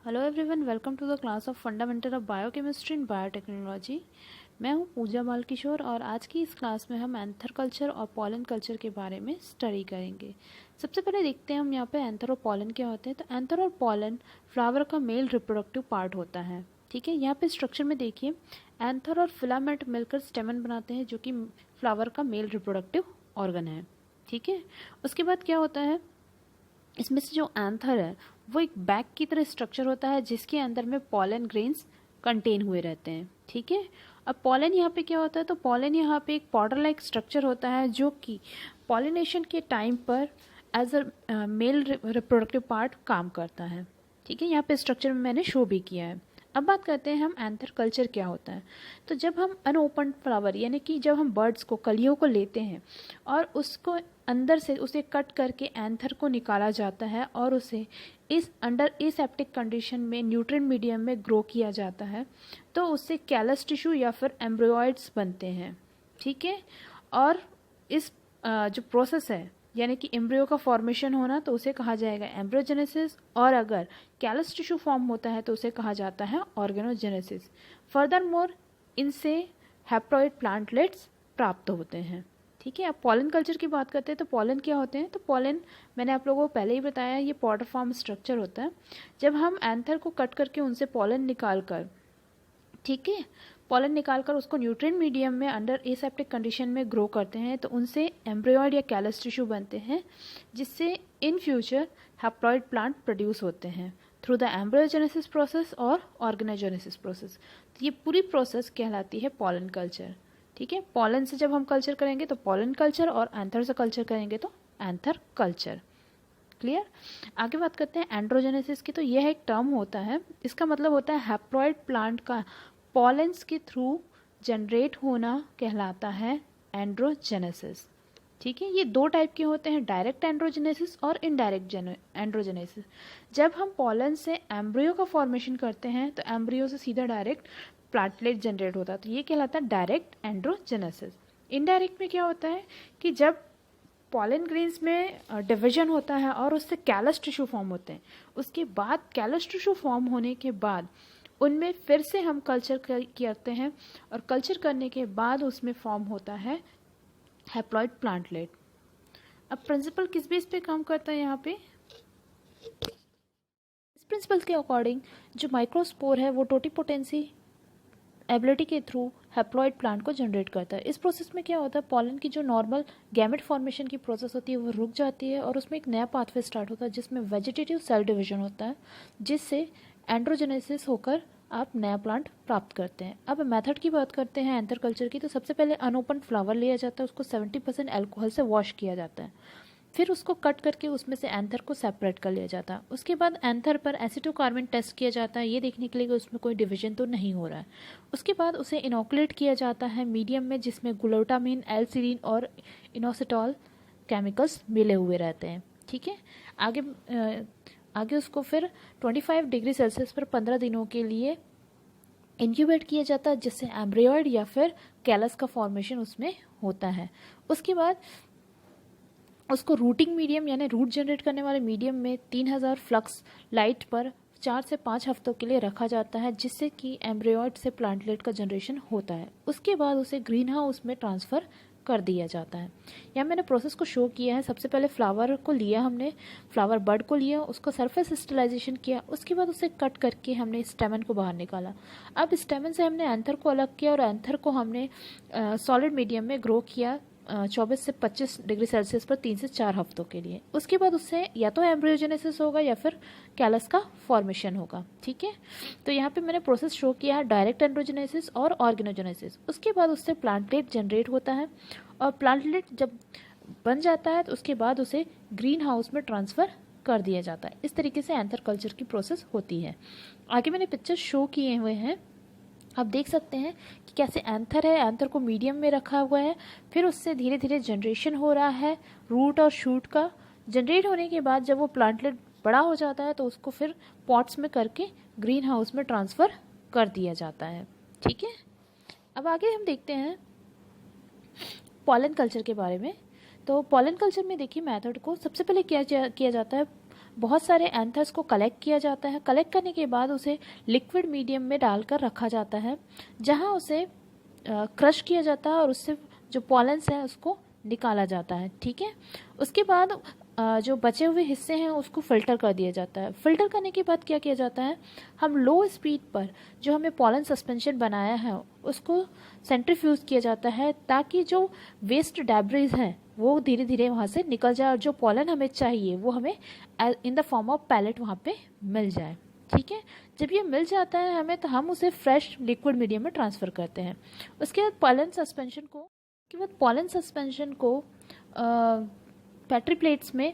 Hello everyone, welcome to the class of fundamental of biochemistry and biotechnology. मैं हूं पूजा बालकिशोर और आज की इस क्लास में हम एंथर कल्चर और पॉलन कल्चर के बारे में स्टडी करेंगे। सबसे पहले देखते हैं हम यहाँ पे एंथर और पॉलन क्या होते हैं। तो एंथर और पॉलन फ्लावर का मेल रिप्रोडक्टिव पार्ट होता है। ठीक है, यहाँ पे स्ट्रक्चर में देखिए, एंथर और फिलामेंट मिलकर स्टेमन बनाते हैं जो कि फ्लावर का मेल रिप्रोडक्टिव ऑर्गन है। ठीक है, उसके बाद क्या होता है, इसमें से जो एंथर है वो एक बैग की तरह स्ट्रक्चर होता है जिसके अंदर में पॉलन ग्रेन्स कंटेन हुए रहते हैं। ठीक है, अब पॉलन यहाँ पे क्या होता है, तो पॉलन यहाँ पे एक पाउडर लाइक स्ट्रक्चर होता है जो कि पॉलिनेशन के टाइम पर as a male reproductive part काम करता है। ठीक है, यहाँ पे स्ट्रक्चर में मैंने शो भी किया है। अब बात करते हैं हम एंथर कल्चर क्या होता है। तो जब हम अनओपन फ्लावर यानी कि जब हम बर्ड्स को, कलियों को लेते हैं और उसको अंदर से उसे कट करके एंथर को निकाला जाता है और उसे इस अंडर एसेप्टिक कंडीशन में न्यूट्रिएंट मीडियम में ग्रो किया जाता है, तो उससे कैलस टिश्यू या फिर एम्ब्रियोइड्स बनते हैं। ठीक है, और इस जो प्रोसेस है यानी कि एम्ब्रियो का फॉर्मेशन होना, तो उसे कहा जाएगा एम्ब्रियोजेनेसिस, और अगर कैलस टिश्यू फॉर्म होता है तो उसे कहा जाता है ऑर्गेनोजेनेसिस। फर्दरमोर इनसे हैप्लॉइड प्लांटलेट्स प्राप्त होते हैं। ठीक है, अब पॉलन कल्चर की बात करते हैं। तो पॉलन क्या होते हैं, तो पॉलन मैंने आप लोगों को पहले ही बताया, ये पाउडर फॉर्म स्ट्रक्चर होता है। जब हम एंथर को कट करके उनसे पॉलन निकाल कर, ठीक है, पॉलन निकालकर उसको न्यूट्रिएंट मीडियम में अंडर एसेप्टिक कंडीशन में ग्रो करते हैं, तो उनसे एम्ब्रियोइड या कैलस टिश्यू बनते हैं जिससे in future haploid plant produce होते हैं थ्रू द एम्ब्रियोजेनेसिस प्रोसेस और ऑर्गेनोजेनेसिस प्रोसेस। तो ये पूरी प्रोसेस कहलाती है पॉलन कल्चर। ठीक है, पॉलन से जब हम कल्चर करेंगे तो पॉलन कल्चर, और एंथर से कल्चर करेंगे तो एंथर कल्चर। क्लियर। आगे बात करते हैं एंड्रोजेनेसिस की। तो यह एक टर्म होता है, इसका मतलब होता है हैप्लॉइड प्लांट का पॉलेंस के थ्रू जनरेट होना कहलाता है एंड्रोजेनेसिस। ठीक है, ये दो टाइप के होते हैं, डायरेक्ट एंड्रोजेनेसिस और इनडायरेक्ट एंड्रोजेनेसिस। जब हम पॉलन से एम्ब्रियो का फॉर्मेशन करते हैं तो एम्ब्रियो से सीधा डायरेक्ट प्लांटलेट जनरेट होता है, तो ये कहलाता है डायरेक्ट एंड्रोजेनेसिस। इनडायरेक्ट में क्या होता है कि जब पॉलन ग्रेन्स में डिवीजन होता है और उससे कैलस टिश्यू फॉर्म होते हैं, उसके बाद कैलस टिश्यू फॉर्म होने के बाद उनमें फिर से हम कल्चर करते हैं, और कल्चर करने के बाद उसमें फॉर्म होता है हैप्लॉइड प्लांटलेट। अब प्रिंसिपल किस बेस पे काम करता है यहाँ पे, इस प्रिंसिपल के अकॉर्डिंग जो माइक्रोस्पोर है वो टोटिपोटेंसी एबिलिटी के थ्रू हैप्लॉइड प्लांट को जनरेट करता है। इस प्रोसेस में क्या होता है, पॉलन की जो नॉर्मल गैमेट फॉर्मेशन की प्रोसेस होती है वो रुक जाती है और उसमें एक नया पाथवे स्टार्ट होता है जिसमें वेजिटेटिव सेल डिवीजन होता है, जिससे एंड्रोजेनेसिस होकर आप नया प्लांट प्राप्त करते हैं। अब मेथड की बात करते हैं एंथर कल्चर की। तो सबसे पहले अनओपन फ्लावर लिया जाता है, उसको 70% अल्कोहल से वॉश किया जाता है, फिर उसको कट करके उसमें से एंथर को सेपरेट कर लिया जाता है। उसके बाद एंथर पर एसिटोकार्बन टेस्ट किया जाता है, ये देखने के लिए कि उसमें कोई डिवीजन तो नहीं हो रहा है। उसके बाद उसे इनोकुलेट किया जाता है मीडियम में जिसमें ग्लूटामिन, एल्सिलीन और इनोसिटॉल केमिकल्स मिले हुए रहते हैं। ठीक है, आगे उसको फिर 25 डिग्री सेल्सियस पर 15 दिनों के लिए इंक्यूबेट किया जाता है जिससे एम्ब्रियोइड या फिर कैलस का फॉर्मेशन उसमें होता है। उसके बाद उसको रूटिंग मीडियम यानी रूट जनरेट करने वाले मीडियम में 3000 फ्लक्स लाइट पर 4 से 5 हफ्तों के लिए रखा जाता है जिससे कि एम्ब्रियोइड से प्लांटलेट का जनरेशन होता है। उसके बाद उसे ग्रीन हाउस में ट्रांसफ़र कर दिया जाता है। यहाँ मैंने प्रोसेस को शो किया है। सबसे पहले फ्लावर को लिया हमने, फ्लावर बड को लिया, उसको सरफेस स्टेलाइजेशन किया, उसके बाद उसे कट करके हमने स्टेमन को बाहर निकाला। अब स्टेमन से हमने एंथर को अलग किया और एंथर को हमने सॉलिड मीडियम में ग्रो किया 24 से 25 डिग्री सेल्सियस पर 3 से 4 हफ्तों के लिए। उसके बाद उससे या तो एम्ब्रियोजेनेसिस होगा या फिर कैलस का फॉर्मेशन होगा। ठीक है, तो यहाँ पे मैंने प्रोसेस शो किया है डायरेक्ट एंड्रोजेनेसिस और ऑर्गेनोजेनेसिस। उसके बाद उससे प्लांटलेट जनरेट होता है और प्लांटलेट जब बन जाता है तो उसके बाद उसे ग्रीन हाउस में ट्रांसफ़र कर दिया जाता है। इस तरीके से एंथर कल्चर की प्रोसेस होती है। आगे मैंने पिक्चर शो किए हुए हैं, आप देख सकते हैं कि कैसे एंथर है, एंथर को मीडियम में रखा हुआ है, फिर उससे धीरे धीरे जनरेशन हो रहा है रूट और शूट का। जनरेट होने के बाद जब वो प्लांटलेट बड़ा हो जाता है तो उसको फिर पॉट्स में करके ग्रीन हाउस में ट्रांसफ़र कर दिया जाता है। ठीक है, अब आगे हम देखते हैं पॉलन कल्चर के बारे में। तो पॉलन कल्चर में देखिए मेथड को सबसे पहले क्या किया जाता है, बहुत सारे एंथर्स को कलेक्ट किया जाता है। कलेक्ट करने के बाद उसे लिक्विड मीडियम में डालकर रखा जाता है, जहाँ उसे क्रश किया जाता है और उससे जो पॉलेंस है उसको निकाला जाता है। ठीक है, उसके बाद जो बचे हुए हिस्से हैं उसको फिल्टर कर दिया जाता है। फिल्टर करने के बाद क्या किया जाता है, हम लो स्पीड पर जो हमें पॉलन सस्पेंशन बनाया है उसको सेंट्रीफ्यूज किया जाता है, ताकि जो वेस्ट डेब्रिज हैं वो धीरे धीरे वहाँ से निकल जाए और जो पॉलन हमें चाहिए वो हमें in the form of pellet वहाँ पे मिल जाए। ठीक है, जब ये मिल जाता है हमें, तो हम उसे फ्रेश लिक्विड मीडियम में ट्रांसफ़र करते हैं। उसके बाद पॉलन सस्पेंशन को पेट्री प्लेट्स में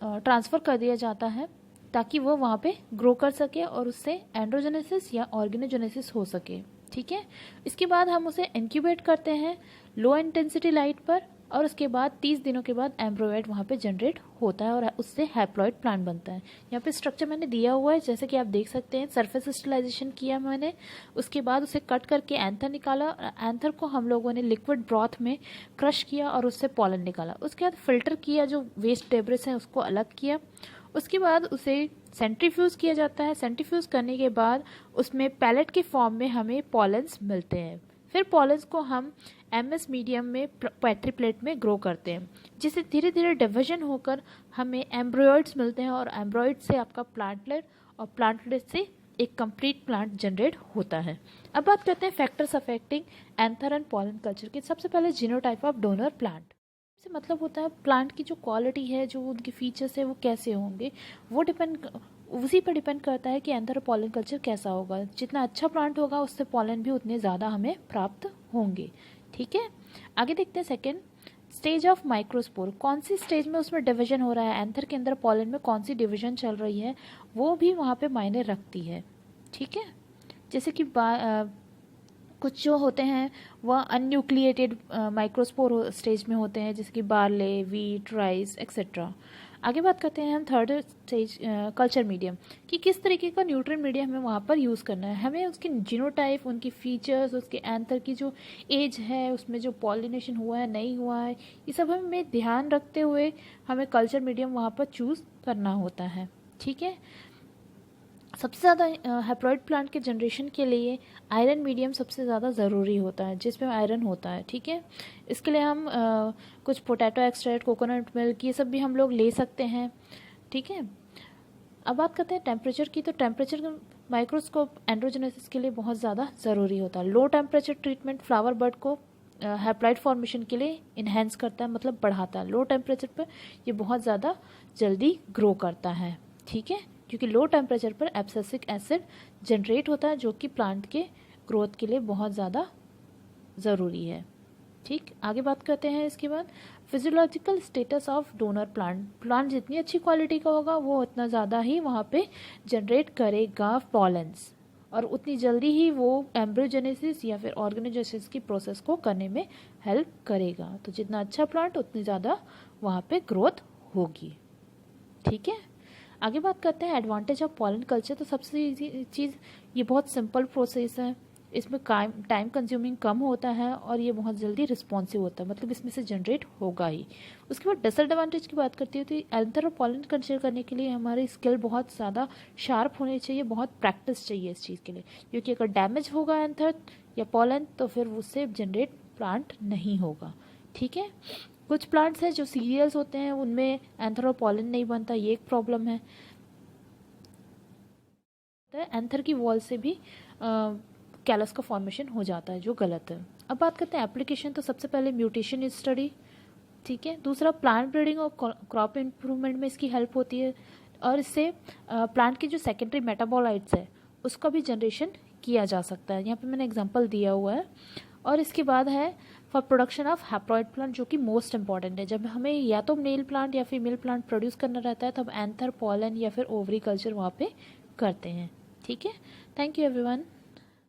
ट्रांसफ़र कर दिया जाता है, ताकि वो वहाँ पे ग्रो कर सके और उससे एंड्रोजेनेसिस या ऑर्गेनोजेनेसिस हो सके। ठीक है, इसके बाद हम उसे इंक्यूबेट करते हैं लो इंटेंसिटी लाइट पर, और उसके बाद 30 दिनों के बाद एम्ब्रोइड वहाँ पे जनरेट होता है और उससे हैप्लॉइड प्लांट बनता है। यहाँ पे स्ट्रक्चर मैंने दिया हुआ है, जैसे कि आप देख सकते हैं। सरफेस स्टरलाइजेशन किया मैंने, उसके बाद उसे कट करके एंथर निकाला। एंथर को हम लोगों ने लिक्विड ब्रॉथ में क्रश किया और उससे पॉलन निकाला। उसके बाद फिल्टर किया, जो वेस्ट डेब्रिस हैं उसको अलग किया। उसके बाद उसे सेंट्रीफ्यूज किया जाता है। सेंट्रीफ्यूज करने के बाद उसमें पैलेट के फॉर्म में हमें पॉलेंस मिलते हैं। फिर पॉलेंस को हम एमएस मीडियम में पेट्री प्लेट में ग्रो करते हैं, जिससे धीरे धीरे डिवीजन होकर हमें एम्ब्रॉयड्स मिलते हैं और एम्ब्रॉयड से आपका प्लांटलेट और प्लांटलेट से एक कंप्लीट प्लांट जनरेट होता है। अब बात करते हैं factors affecting anther and pollen culture की। सबसे पहले जीनोटाइप ऑफ डोनर प्लांट से मतलब होता है प्लांट की जो क्वालिटी है, जो उनके फीचर्स है वो कैसे होंगे, वो उसी पर डिपेंड करता है कि एंथर और पॉलन कल्चर कैसा होगा। जितना अच्छा प्लांट होगा उससे पॉलन भी उतने ज़्यादा हमें प्राप्त होंगे। ठीक है, आगे देखते हैं सेकेंड स्टेज ऑफ माइक्रोस्पोर। कौन सी स्टेज में उसमें डिवीजन हो रहा है, एंथर के अंदर पॉलन में कौन सी डिवीजन चल रही है, वो भी वहाँ पे मायने रखती है। ठीक है, जैसे कि कुछ जो होते हैं वह अनन्यूक्लिएटेड माइक्रोस्पोर स्टेज में होते हैं, जैसे कि बार्ले, वीट, राइस एक्सेट्रा। आगे बात करते हैं हम थर्ड स्टेज कल्चर मीडियम, कि किस तरीके का न्यूट्रिएंट मीडियम हमें वहाँ पर यूज़ करना है। हमें उसकी जीनोटाइप, उनकी फीचर्स, उसके एंथर की जो एज है, उसमें जो पॉलिनेशन हुआ है नहीं हुआ है, ये सब हमें ध्यान रखते हुए हमें कल्चर मीडियम वहाँ पर चूज़ करना होता है। ठीक है, सबसे ज़्यादा हैप्लॉइड प्लांट के जनरेशन के लिए आयरन मीडियम सबसे ज़्यादा ज़रूरी होता है, जिसमें आयरन होता है। ठीक है, इसके लिए हम कुछ पोटैटो एक्सट्रैक्ट, कोकोनट मिल्क, ये सब भी हम लोग ले सकते हैं। ठीक है, अब बात करते हैं टेम्परेचर की। तो टेम्परेचर माइक्रोस्कोप एंड्रोजेनेसिस के लिए बहुत ज़्यादा ज़रूरी होता है। Low temperature treatment flower bird को हैप्लॉइड फॉर्मेशन के लिए इन्हेंस करता है, मतलब बढ़ाता है। लो टेम्परेचर पर ये बहुत ज़्यादा जल्दी ग्रो करता है। ठीक है, क्योंकि लो टेम्परेचर पर एब्सिसिक एसिड जनरेट होता है, जो कि प्लांट के ग्रोथ के लिए बहुत ज़्यादा ज़रूरी है। ठीक, आगे बात करते हैं इसके बाद physiological status of donor plant. Plant जितनी अच्छी क्वालिटी का होगा वो उतना ज़्यादा ही वहाँ पे जनरेट करेगा पॉलेंस, और उतनी जल्दी ही वो एम्ब्रियोजेनेसिस या फिर ऑर्गेनोजेनेसिस की प्रोसेस को करने में हेल्प करेगा। तो जितना अच्छा प्लांट उतनी ज़्यादा वहाँ पे ग्रोथ होगी। ठीक है, आगे बात करते हैं एडवांटेज ऑफ पॉलन कल्चर। तो सबसे इजी चीज़, ये बहुत सिंपल प्रोसेस है, इसमें टाइम कंज्यूमिंग कम होता है और ये बहुत जल्दी रिस्पॉन्सिव होता है, मतलब इसमें से जनरेट होगा ही। उसके बाद डिसएडवांटेज की बात करती हूँ तो एंथर और पॉलन कल्चर करने के लिए हमारी स्किल बहुत ज़्यादा शार्प होनी चाहिए, बहुत प्रैक्टिस चाहिए इस चीज़ के लिए, क्योंकि अगर डैमेज होगा एंथर या पॉलन तो फिर उससे जनरेट प्लांट नहीं होगा। ठीक है, कुछ प्लांट्स हैं जो सीरियल्स होते हैं उनमें एंथर और पॉलन नहीं बनता, ये एक प्रॉब्लम है। एंथर की वॉल से भी कैलस का फॉर्मेशन हो जाता है, जो गलत है। अब बात करते हैं एप्लीकेशन। तो सबसे पहले म्यूटेशन स्टडी। ठीक है, दूसरा प्लांट ब्रीडिंग और क्रॉप इम्प्रूवमेंट में इसकी हेल्प होती है, और इससे प्लांट की जो सेकेंडरी मेटाबोलाइट्स है उसका भी जनरेशन किया जा सकता है। यहाँ पे मैंने एग्जांपल दिया हुआ है। और इसके बाद है for production of haploid plant, जो कि मोस्ट इंपॉर्टेंट है। जब हमें या तो मेल प्लांट या फीमेल प्लांट प्रोड्यूस करना रहता है तब एंथर, पॉलन या फिर ओवरी कल्चर वहाँ पे करते हैं। ठीक है, थैंक यू एवरीवन।